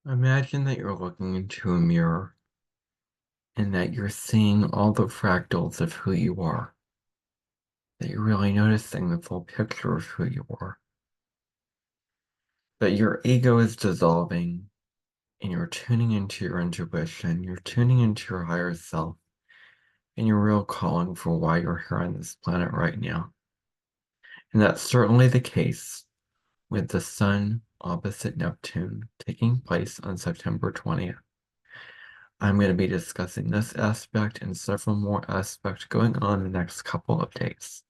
Imagine that you're looking into a mirror and that you're seeing all the fractals of who you are, that you're really noticing the full picture of who you are, that your ego is dissolving and you're tuning into your intuition, you're tuning into your higher self, and your real calling for why you're here on this planet right now. And that's certainly the case with the Sun opposite Neptune taking place on September 20th. I'm going to be discussing this aspect and several more aspects going on in the next couple of days.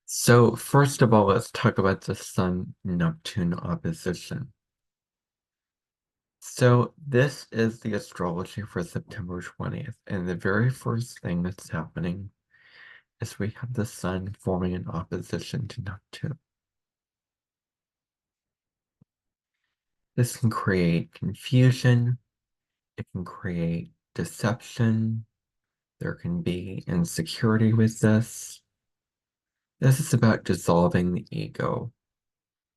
So first of all, let's talk about the Sun-Neptune opposition. So this is the astrology for September 20th, and the very first thing that's happening is we have the Sun forming an opposition to Neptune. This can create confusion, it can create deception, there can be insecurity with this. This is about dissolving the ego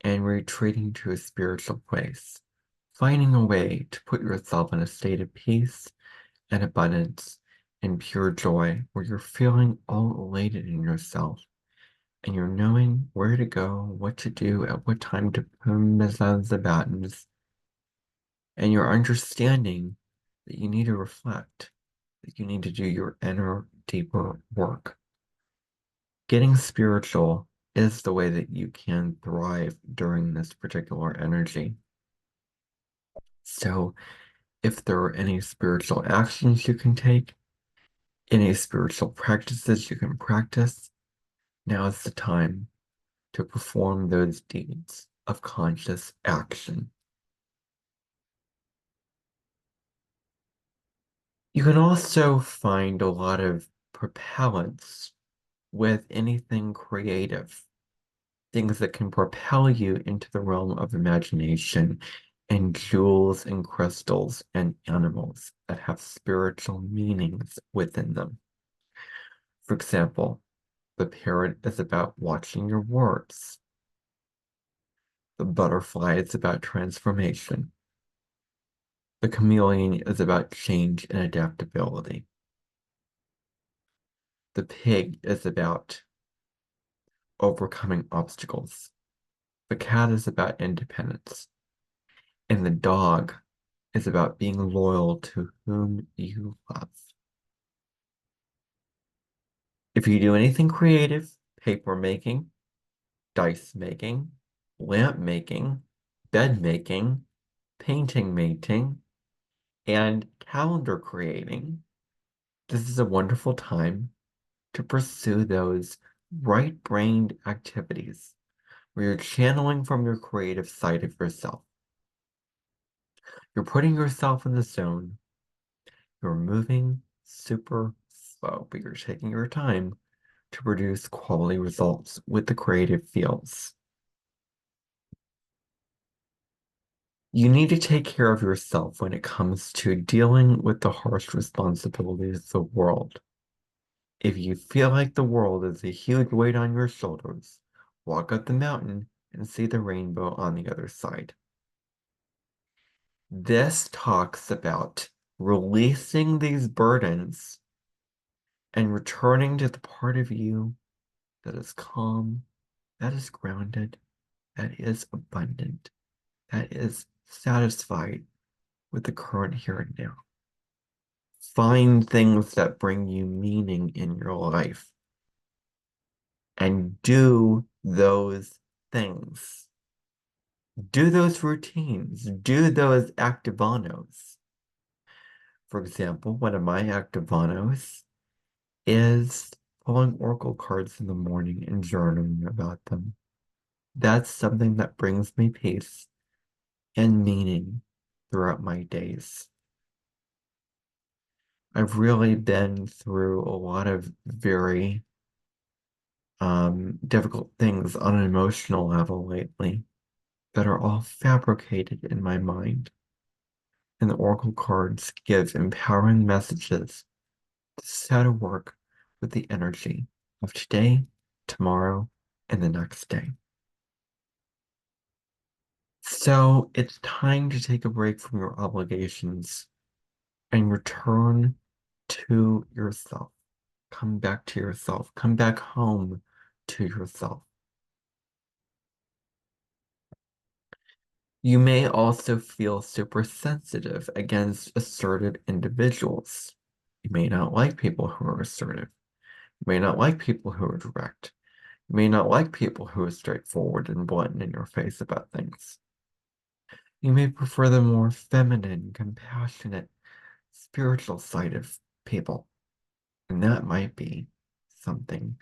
and retreating to a spiritual place, finding a way to put yourself in a state of peace and abundance and pure joy where you're feeling all elated in yourself and you're knowing where to go, what to do, at what time to possess the buttons, and you're understanding that you need to reflect, that you need to do your inner, deeper work. Getting spiritual is the way that you can thrive during this particular energy. So, if there are any spiritual actions you can take, any spiritual practices you can practice, now is the time to perform those deeds of conscious action. You can also find a lot of propellants with anything creative, things that can propel you into the realm of imagination and jewels and crystals and animals that have spiritual meanings within them. For example, the parrot is about watching your words. The butterfly is about transformation. The chameleon is about change and adaptability. The pig is about overcoming obstacles. The cat is about independence. And the dog is about being loyal to whom you love. If you do anything creative, paper making, dice making, lamp making, bed making, painting making, and calendar creating, this is a wonderful time to pursue those right-brained activities where you're channeling from your creative side of yourself. You're putting yourself in the zone. You're moving super slow, but you're taking your time to produce quality results with the creative fields. You need to take care of yourself when it comes to dealing with the harsh responsibilities of the world. If you feel like the world is a huge weight on your shoulders, walk up the mountain and see the rainbow on the other side. This talks about releasing these burdens and returning to the part of you that is calm, that is grounded, that is abundant, that is satisfied with the current here and now. Find things that bring you meaning in your life and do those things. Do those routines. Do those activanos. For example, one of my activanos is pulling oracle cards in the morning and journaling about them. That's something that brings me peace and meaning throughout my days. I've really been through a lot of very difficult things on an emotional level lately that are all fabricated in my mind. And the oracle cards give empowering messages to set to work with the energy of today, tomorrow, and the next day. So it's time to take a break from your obligations and return to yourself. Come back to yourself. Come back home to yourself. You may also feel super sensitive against assertive individuals. You may not like people who are assertive. You may not like people who are direct. You may not like people who are straightforward and blunt in your face about things. You may prefer the more feminine, compassionate, spiritual side of people. And that might be something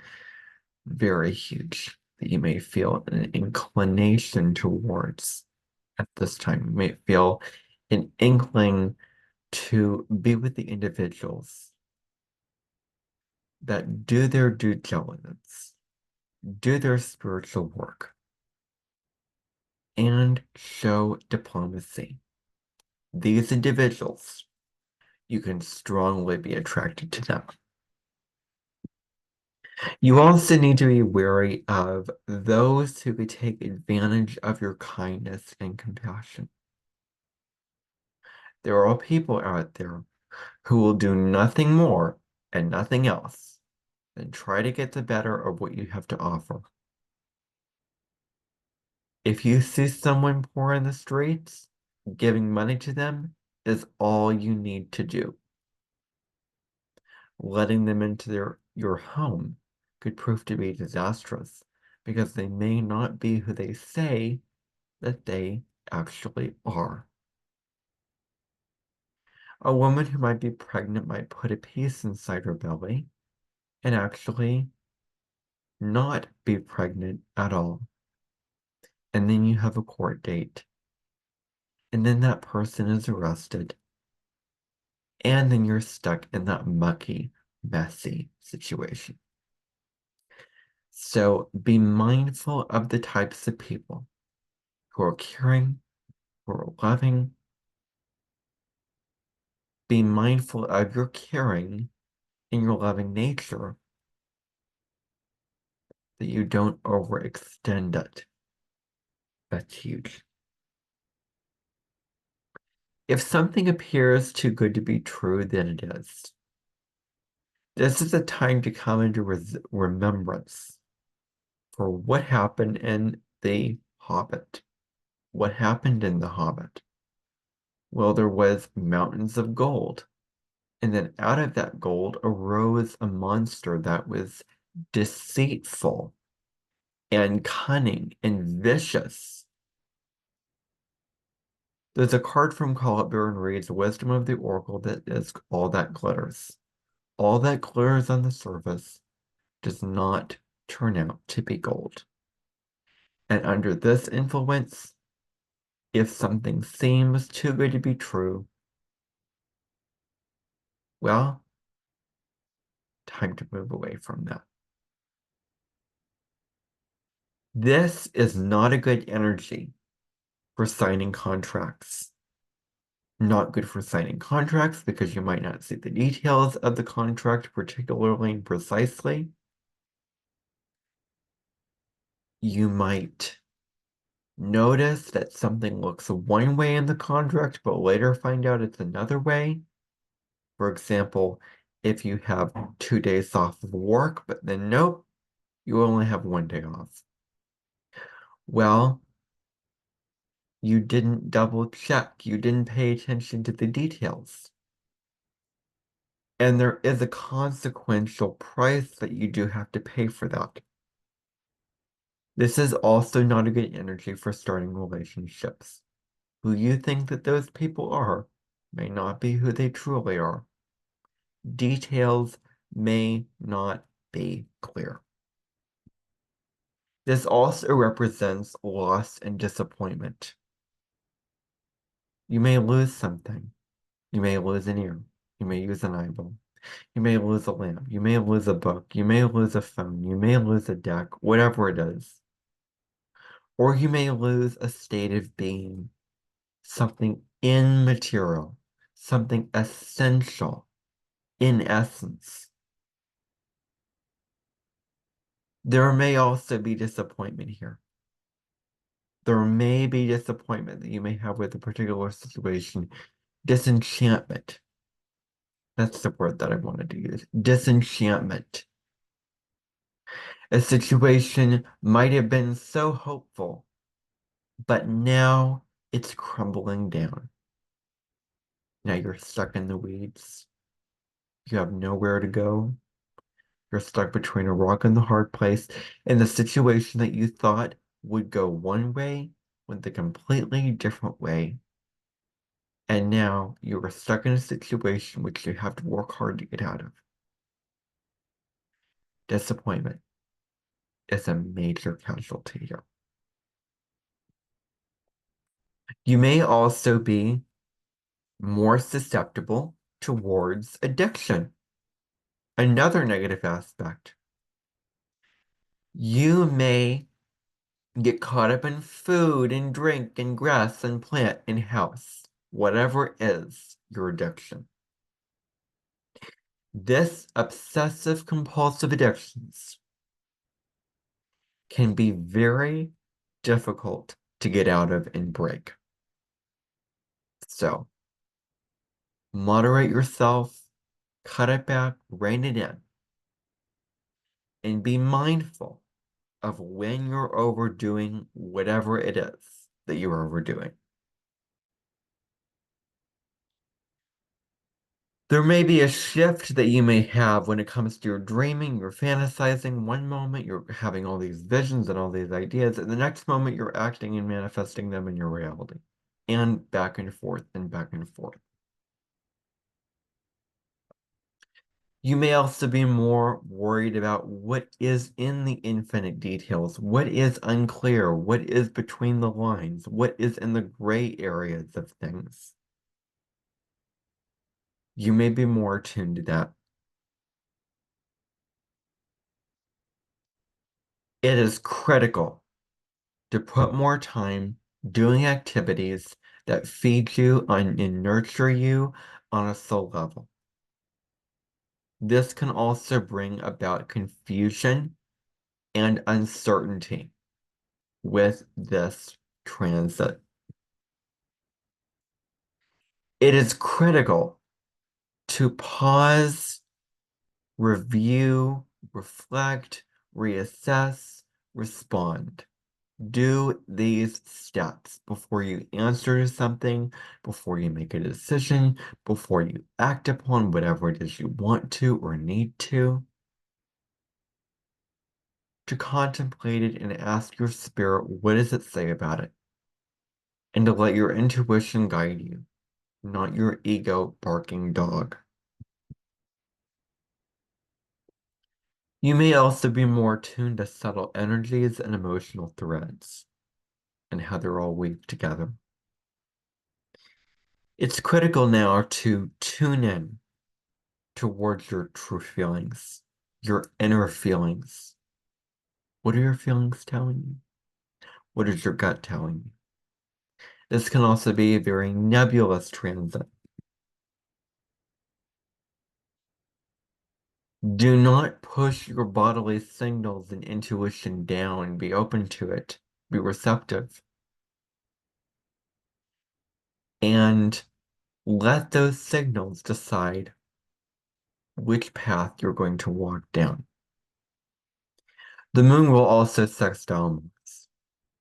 very huge that you may feel an inclination towards at this time. You may feel an inkling to be with the individuals that do their due diligence, do their spiritual work, and show diplomacy. These individuals, you can strongly be attracted to them. You also need to be wary of those who could take advantage of your kindness and compassion. There are people out there who will do nothing more and nothing else than try to get the better of what you have to offer. If you see someone poor in the streets, giving money to them is all you need to do. Letting them into your home could prove to be disastrous because they may not be who they say that they actually are. A woman who might be pregnant might put a piece inside her belly and actually not be pregnant at all. And then you have a court date. And then that person is arrested. And then you're stuck in that mucky, messy situation. So be mindful of the types of people who are caring, who are loving. Be mindful of your caring and your loving nature, that you don't overextend it. That's huge. If something appears too good to be true, then it is. This is a time to come into remembrance for what happened in The Hobbit. What happened in The Hobbit? Well, there was mountains of gold. And then out of that gold arose a monster that was deceitful and cunning and vicious. There's a card from Call It Bear and reads, Wisdom of the Oracle, that is all that glitters. All that glitters on the surface does not turn out to be gold. And under this influence, if something seems too good to be true, well, time to move away from that. This is not a good energy for signing contracts. Not good for signing contracts because you might not see the details of the contract particularly and precisely. You might notice that something looks one way in the contract, but later find out it's another way. For example, if you have 2 days off of work, but then nope, you only have 1 day off. Well, you didn't double check. You didn't pay attention to the details. And there is a consequential price that you do have to pay for that. This is also not a good energy for starting relationships. Who you think that those people are may not be who they truly are. Details may not be clear. This also represents loss and disappointment. You may lose something. You may lose an ear. You may lose an eyeball. You may lose a lamp. You may lose a book. You may lose a phone. You may lose a deck, whatever it is. Or you may lose a state of being, something immaterial, something essential in essence. There may also be disappointment here. There may be disappointment that you may have with a particular situation. Disenchantment. That's the word that I wanted to use. Disenchantment. A situation might have been so hopeful, but now it's crumbling down. Now you're stuck in the weeds. You have nowhere to go. You're stuck between a rock and the hard place, and the situation that you thought would go one way went a completely different way. And now you are stuck in a situation which you have to work hard to get out of. Disappointment is a major casualty here. You may also be more susceptible towards addiction. Another negative aspect. You may get caught up in food and drink and grass and plant and house, whatever is your addiction. This obsessive compulsive addictions can be very difficult to get out of and break. So, moderate yourself, cut it back, rein it in, and be mindful of when you're overdoing whatever it is that you're overdoing. There may be a shift that you may have when it comes to your dreaming, you're fantasizing. One moment you're having all these visions and all these ideas, and the next moment you're acting and manifesting them in your reality. And back and forth and back and forth. You may also be more worried about what is in the infinite details, what is unclear, what is between the lines, what is in the gray areas of things. You may be more attuned to that. It is critical to put more time doing activities that feed you and nurture you on a soul level. This can also bring about confusion and uncertainty with this transit. It is critical to pause, review, reflect, reassess, respond. Do these steps before you answer to something, before you make a decision, before you act upon whatever it is you want to or need to contemplate it and ask your spirit, what does it say about it? And to let your intuition guide you, not your ego barking dog. You may also be more attuned to subtle energies and emotional threads and how they're all weaved together. It's critical now to tune in towards your true feelings, your inner feelings. What are your feelings telling you? What is your gut telling you? This can also be a very nebulous transit. Do not push your bodily signals and intuition down. Be open to it. Be receptive. And let those signals decide which path you're going to walk down. The moon will also sextile Mars.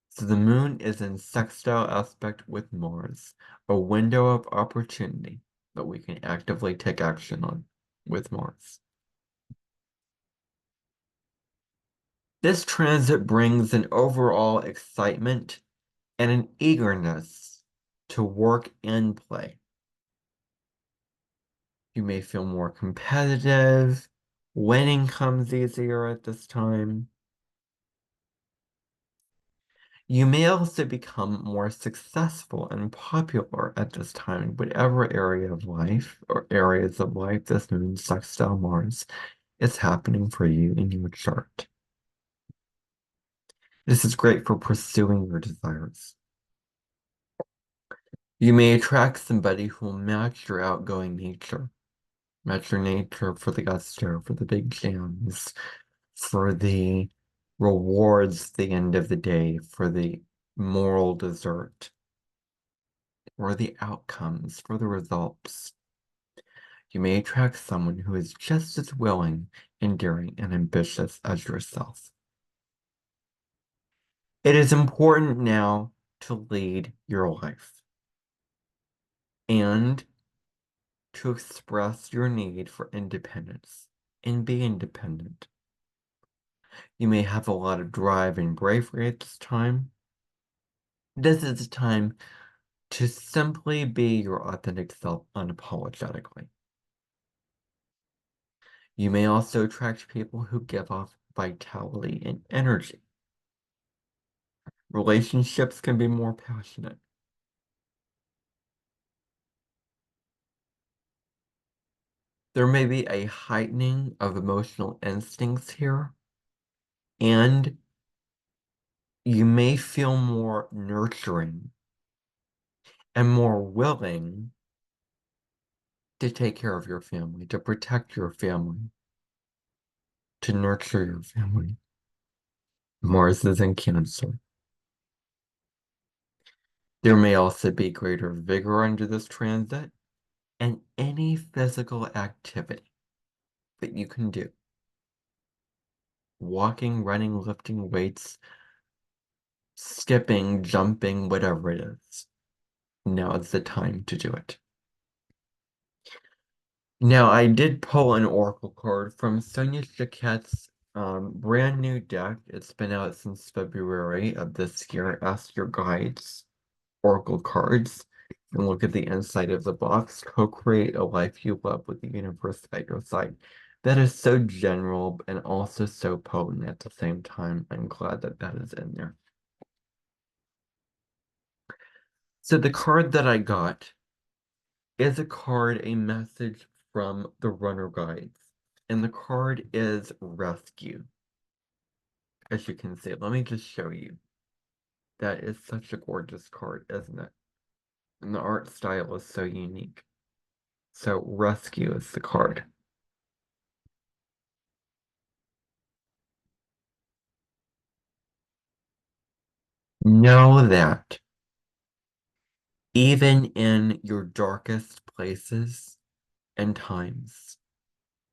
So the moon is in sextile aspect with Mars, a window of opportunity that we can actively take action on with Mars. This transit brings an overall excitement and an eagerness to work and play. You may feel more competitive. Winning comes easier at this time. You may also become more successful and popular at this time in whatever area of life or areas of life this moon sextile Mars is happening for you in your chart. This is great for pursuing your desires. You may attract somebody who will match your outgoing nature. Match your nature for the gusto, for the big jams, for the rewards at the end of the day, for the moral desert, or the outcomes, for the results. You may attract someone who is just as willing, endearing, and ambitious as yourself. It is important now to lead your life and to express your need for independence and be independent. You may have a lot of drive and bravery at this time. This is a time to simply be your authentic self unapologetically. You may also attract people who give off vitality and energy. Relationships can be more passionate. There may be a heightening of emotional instincts here, and you may feel more nurturing and more willing to take care of your family, to protect your family, to nurture your family. Mars is in Cancer. There may also be greater vigor under this transit, and any physical activity that you can do, walking, running, lifting weights, skipping, jumping, whatever it is, now is the time to do it. Now, I did pull an oracle card from Sonia Chiquette's brand new deck. It's been out since February of this year. Ask Your Guides, oracle cards, and look at the inside of the box. Co-create a life you love with the universe at your side. That is so general and also so potent at the same time. I'm glad that that is in there. So the card that I got is a message from the runner guides. And the card is rescue. As you can see, let me just show you. That is such a gorgeous card, isn't it? And the art style is so unique. So rescue is the card. Know that even in your darkest places and times,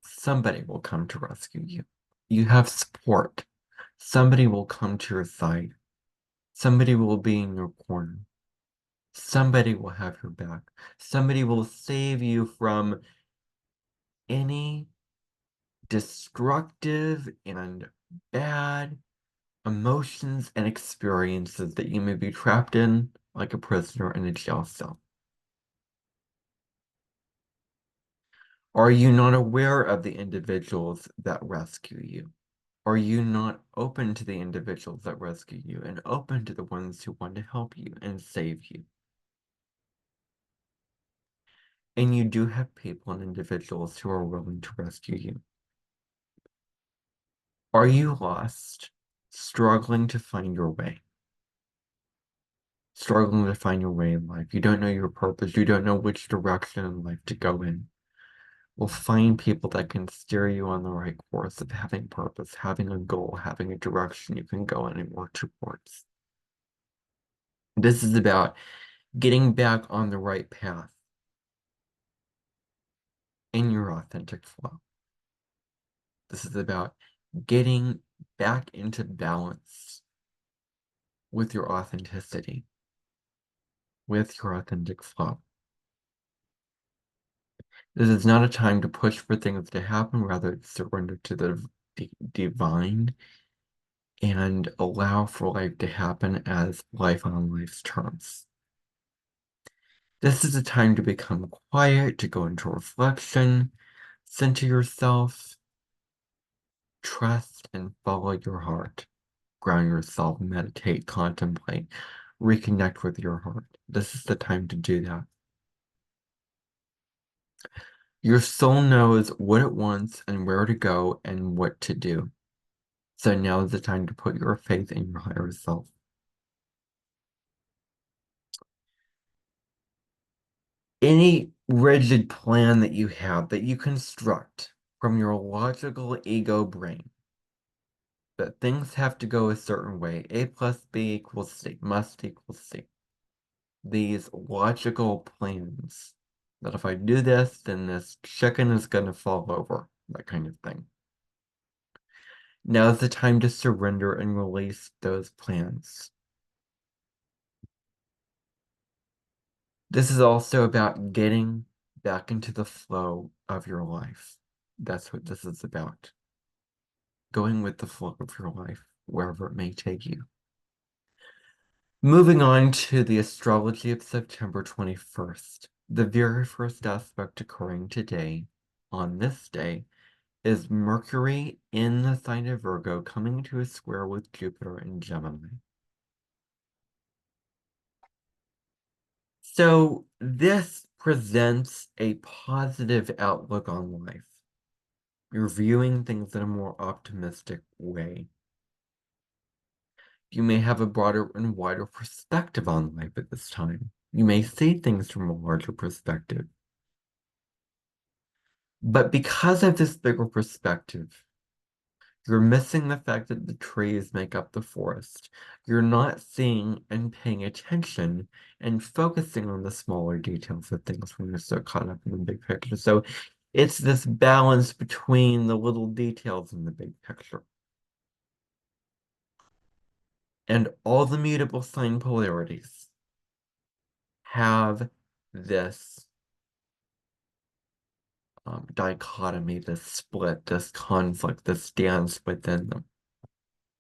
somebody will come to rescue you. You have support. Somebody will come to your side. Somebody will be in your corner. Somebody will have your back. Somebody will save you from any destructive and bad emotions and experiences that you may be trapped in, like a prisoner in a jail cell. Are you not aware of the individuals that rescue you? Are you not open to the individuals that rescue you and open to the ones who want to help you and save you? And you do have people and individuals who are willing to rescue you. Are you lost, struggling to find your way? Struggling to find your way in life. You don't know your purpose. You don't know which direction in life to go in. Well, find people that can steer you on the right course of having purpose, having a goal, having a direction you can go in and work towards. This is about getting back on the right path in your authentic flow. This is about getting back into balance with your authenticity, with your authentic flow. This is not a time to push for things to happen, rather surrender to the divine and allow for life to happen as life on life's terms. This is a time to become quiet, to go into reflection, center yourself, trust and follow your heart. Ground yourself, meditate, contemplate, reconnect with your heart. This is the time to do that. Your soul knows what it wants and where to go and what to do. So now is the time to put your faith in your higher self. Any rigid plan that you have that you construct from your logical ego brain that things have to go a certain way. A plus B equals C, must equal C. These logical plans that if I do this, then this chicken is going to fall over, that kind of thing. Now's the time to surrender and release those plans. This is also about getting back into the flow of your life. That's what this is about. Going with the flow of your life, wherever it may take you. Moving on to the astrology of September 21st. The very first aspect occurring today, on this day, is Mercury in the sign of Virgo coming to a square with Jupiter in Gemini. So this presents a positive outlook on life. You're viewing things in a more optimistic way. You may have a broader and wider perspective on life at this time. You may see things from a larger perspective. But because of this bigger perspective, you're missing the fact that the trees make up the forest. You're not seeing and paying attention and focusing on the smaller details of things when you're so caught up in the big picture. So it's this balance between the little details in the big picture. And all the mutable sign polarities have this dichotomy, this split, this conflict, this dance within them.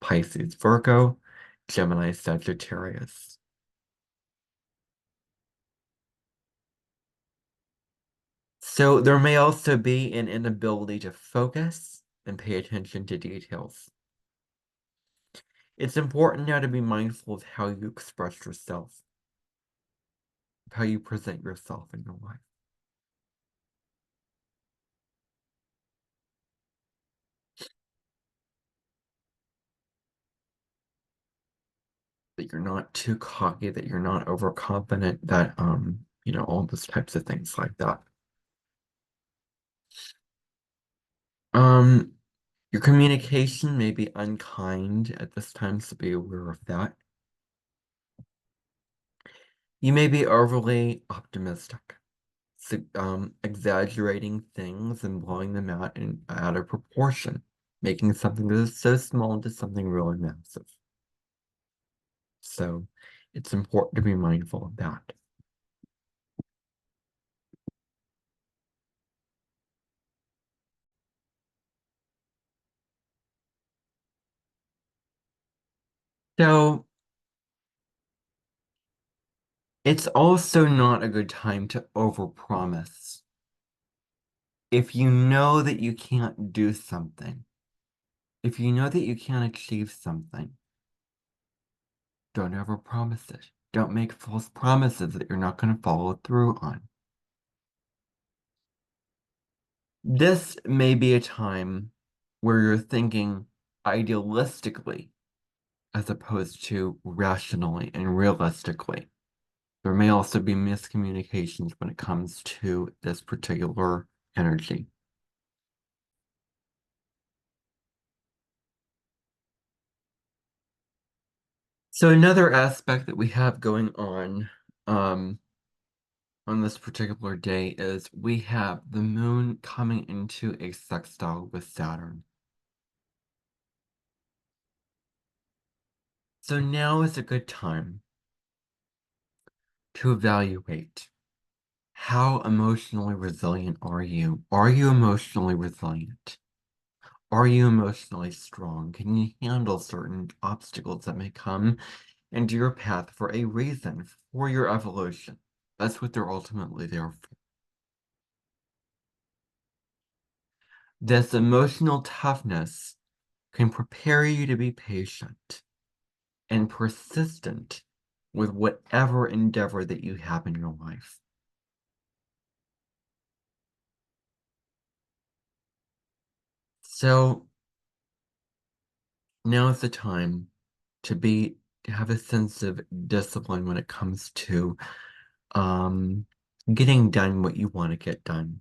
Pisces, Virgo, Gemini, Sagittarius. So there may also be an inability to focus and pay attention to details. It's important now to be mindful of how you express yourself, how you present yourself in your life. That you're not too cocky, that you're not overconfident, that all those types of things like that. Um, your communication may be unkind at this time, so be aware of that. You may be overly optimistic, exaggerating things and blowing them out of proportion, making something that is so small into something really massive. So it's important to be mindful of that. So it's also not a good time to overpromise. If you know that you can't do something, if you know that you can't achieve something, don't overpromise it. Don't make false promises that you're not going to follow through on. This may be a time where you're thinking idealistically as opposed to rationally and realistically. There may also be miscommunications when it comes to this particular energy. So another aspect that we have going on this particular day is we have the moon coming into a sextile with Saturn. So now is a good time to evaluate how emotionally resilient are you? Are you emotionally resilient? Are you emotionally strong? Can you handle certain obstacles that may come into your path for a reason, for your evolution? That's what they're ultimately there for. This emotional toughness can prepare you to be patient and persistent with whatever endeavor that you have in your life. So now is the time to have a sense of discipline when it comes to um, getting done what you want to get done.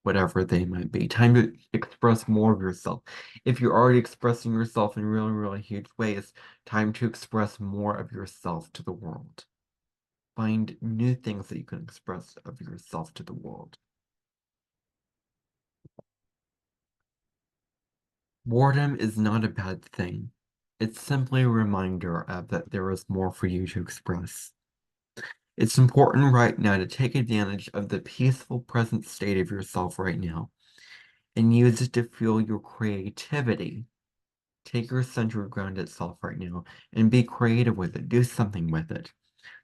whatever they might be. Time to express more of yourself. If you're already expressing yourself in really, really huge ways, time to express more of yourself to the world. Find new things that you can express of yourself to the world. Boredom is not a bad thing. It's simply a reminder of that there is more for you to express. It's important right now to take advantage of the peaceful present state of yourself right now and use it to fuel your creativity. Take your centered, grounded self right now and be creative with it. Do something with it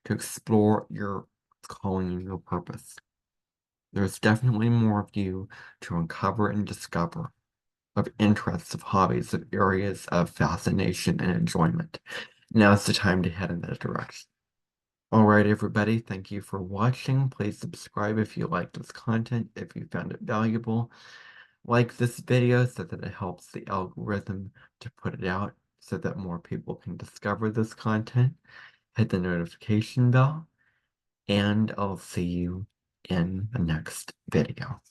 to explore your calling and your purpose. There's definitely more of you to uncover and discover, of interests, of hobbies, of areas of fascination and enjoyment. Now's the time to head in that direction. All right, everybody, thank you for watching. Please subscribe if you liked this content, if you found it valuable. Like this video so that it helps the algorithm to put it out so that more people can discover this content. Hit the notification bell, and I'll see you in the next video.